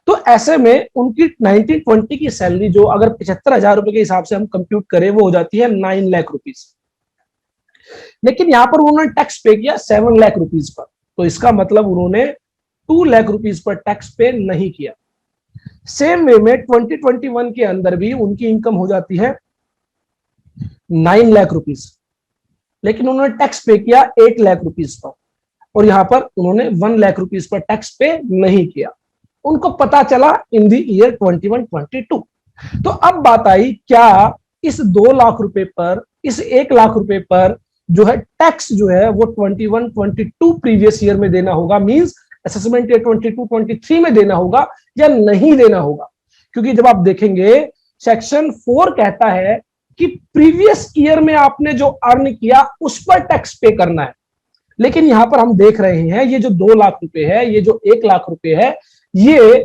तो ऐसे में उनकी 1920 की सैलरी जो अगर 75,000 रुपए के हिसाब से हम कंप्यूट करें वो हो जाती है 9 लाख रुपीस, लेकिन यहां पर उन्होंने टैक्स पे किया 7 लाख रुपीस पर, तो इसका मतलब उन्होंने 2 लाख रुपीस पर टैक्स पे नहीं किया। सेम वे में 2021 के अंदर भी उनकी इनकम हो जाती है 9 लाख रुपीस, लेकिन उन्होंने टैक्स पे किया 8 लाख रुपीस पर और यहां पर उन्होंने 1 लाख रुपीस पर टैक्स पे नहीं किया। उनको पता चला इन द ईयर 21-22। तो अब बात आई, क्या इस 2 लाख रुपए पर, इस 1 लाख रुपए पर जो है टैक्स जो है वो 21-22 प्रीवियस ईयर में देना होगा, मींस असेसमेंट ईयर 22-23 में देना होगा या नहीं देना होगा? क्योंकि जब आप देखेंगे सेक्शन 4 कहता है कि प्रीवियस ईयर में आपने जो अर्न किया उस पर टैक्स पे करना है, लेकिन यहां पर हम देख रहे हैं ये जो 2 लाख रुपए है, ये जो 1 लाख रुपए है, ये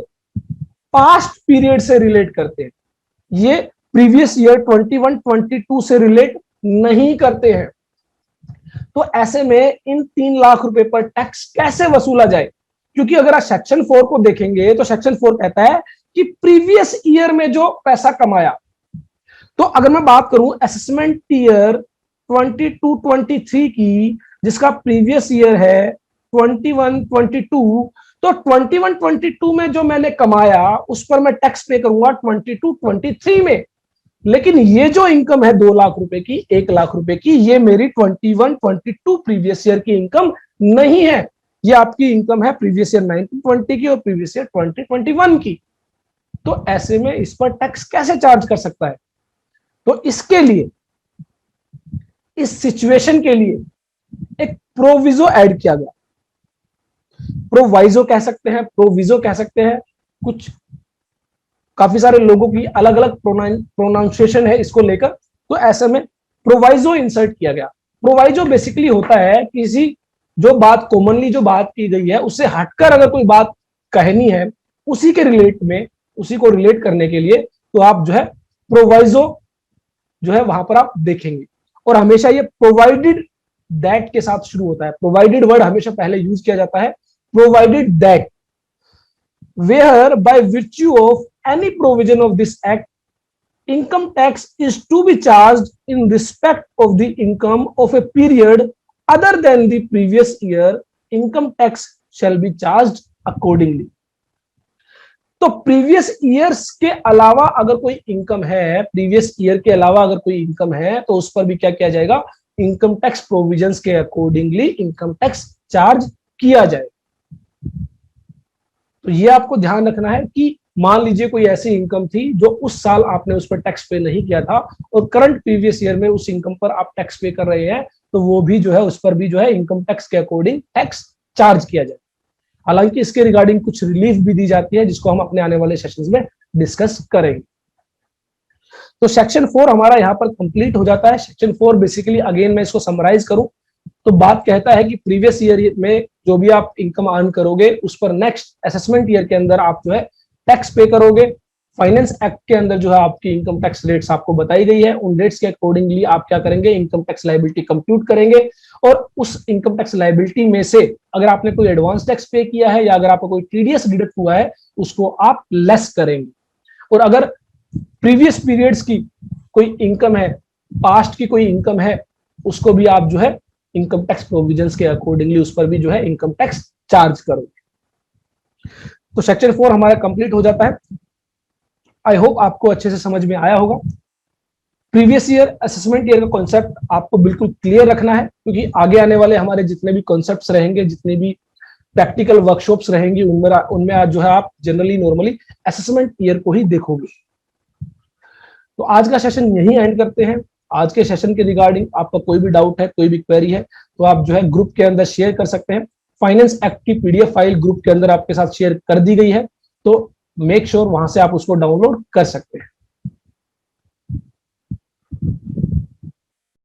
पास्ट पीरियड से रिलेट करते हैं, ये प्रीवियस ईयर 21-22 से रिलेट नहीं करते हैं। तो ऐसे में इन 3 लाख रुपए पर टैक्स कैसे वसूला जाए? क्योंकि अगर आप सेक्शन 4 को देखेंगे तो सेक्शन 4 कहता है कि प्रीवियस ईयर में जो पैसा कमाया, तो अगर मैं बात करूं असेसमेंट ईयर 22-23 की, जिसका प्रीवियस ईयर है 21-22, तो 21-22 में जो मैंने कमाया उस पर मैं टैक्स पे करूंगा 22-23 में। लेकिन ये जो इनकम है 2 लाख रुपए की, 1 लाख रुपए की, ये मेरी 21-22 प्रीवियस ईयर की इनकम नहीं है, ये आपकी इनकम है प्रीवियस ईयर 1920 की और प्रीवियस ईयर 2021 की। तो ऐसे में इस पर टैक्स कैसे चार्ज कर सकता है? तो इसके लिए, इस सिचुएशन के लिए एक प्रोविजो ऐड किया गया, प्रोवाइजो कह सकते हैं, प्रोविजो कह सकते हैं, कुछ काफी सारे लोगों की अलग अलग प्रोनाउंसिएशन है इसको लेकर। तो ऐसे में प्रोवाइजो इंसर्ट किया गया। प्रोवाइजो बेसिकली होता है किसी जो बात कॉमनली जो बात की गई है उससे हटकर अगर कोई बात कहनी है उसी के रिलेट में, उसी को रिलेट करने के लिए तो आप जो है प्रोवाइजो जो है वहां पर आप देखेंगे। और हमेशा ये प्रोवाइडेड दैट के साथ शुरू होता है। प्रोवाइडेड वर्ड हमेशा पहले यूज किया जाता है, provided that where by virtue of any provision of this act income tax is to be charged in respect of the income of a period other than the previous year, income tax shall be charged accordingly। तो प्रीवियस ईयर्स के अलावा अगर कोई इनकम है, प्रीवियस ईयर के अलावा अगर कोई इनकम है तो उस पर भी क्या किया जाएगा, इनकम टैक्स प्रोविजंस के अकॉर्डिंगली इनकम टैक्स चार्ज किया जाए। तो ये आपको ध्यान रखना है कि मान लीजिए कोई ऐसी इनकम थी जो उस साल आपने उस पर टैक्स पे नहीं किया था और करंट प्रीवियस ईयर में उस इनकम पर आप टैक्स पे कर रहे हैं, तो वो भी जो है उस पर भी जो है इनकम टैक्स के अकॉर्डिंग टैक्स चार्ज किया जाए। हालांकि इसके रिगार्डिंग कुछ रिलीफ भी दी जाती है जिसको हम अपने आने वाले सेशंस में डिस्कस करेंगे। तो सेक्शन 4 हमारा यहाँ पर कंप्लीट हो जाता है। सेक्शन 4 बेसिकली अगेन मैं इसको समराइज करूं तो बात कहता है कि प्रीवियस ईयर में जो भी आप इनकम अर्न करोगे उस पर नेक्स्ट असेसमेंट ईयर के अंदर आप जो है टैक्स पे करोगे। फाइनेंस एक्ट के अंदर जो है आपकी इनकम टैक्स रेट्स आपको बताई गई है, उन रेट्स के अकॉर्डिंगली आप क्या करेंगे, इनकम टैक्स लायबिलिटी कंप्यूट करेंगे और उस इनकम टैक्स लायबिलिटी में से अगर आपने कोई एडवांस टैक्स पे किया है या अगर आपको कोई टीडीएस डिडक्ट हुआ है उसको आप लेस करेंगे। और अगर प्रीवियस पीरियड्स की कोई इनकम है, पास्ट की कोई इनकम है, उसको भी आप जो है इनकम टैक्स प्रोविजंस के अकॉर्डिंगली उस पर भी जो है इनकम टैक्स चार्ज करोगे। तो सेक्शन 4 हमारा कंप्लीट हो जाता है। आई होप आपको अच्छे से समझ में आया होगा। प्रीवियस ईयर असेसमेंट ईयर का कॉन्सेप्ट आपको बिल्कुल क्लियर रखना है क्योंकि आगे आने वाले हमारे जितने भी कॉन्सेप्ट्स रहेंगे, जितने भी प्रैक्टिकल वर्कशॉप्स रहेंगी, उनमें आज जो है आप जनरली नॉर्मली असेसमेंट ईयर को ही देखोगे। तो आज का सेशन यही एंड करते हैं। आज के सेशन के रिगार्डिंग आपका कोई भी डाउट है, कोई भी क्वेरी है तो आप जो है ग्रुप के अंदर शेयर कर सकते हैं। फाइनेंस एक्ट की पीडीएफ फाइल ग्रुप के अंदर आपके साथ शेयर कर दी गई है, तो मेक श्योर वहां से आप उसको डाउनलोड कर सकते हैं।